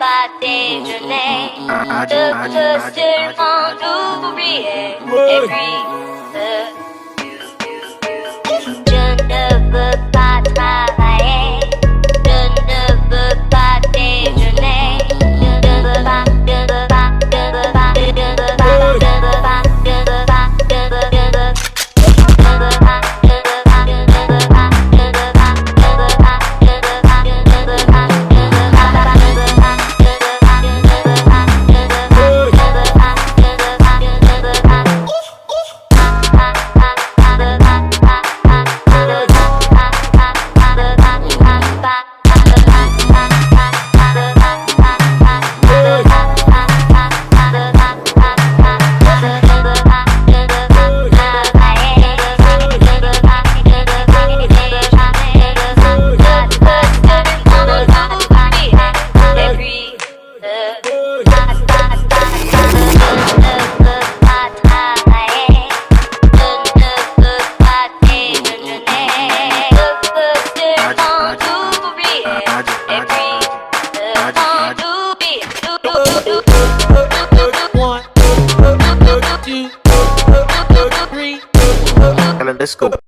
pas déjeuner, de seulement l'ouvrier. Et puis, je ne veux pas travailler, je ne veux pas déjeuner, je ne veux pas, je ne veux pas, je ne veux pas, je ne veux pas, je ne veux pas, je ne veux pas, je ne veux pas, je ne veux pas. Let's go.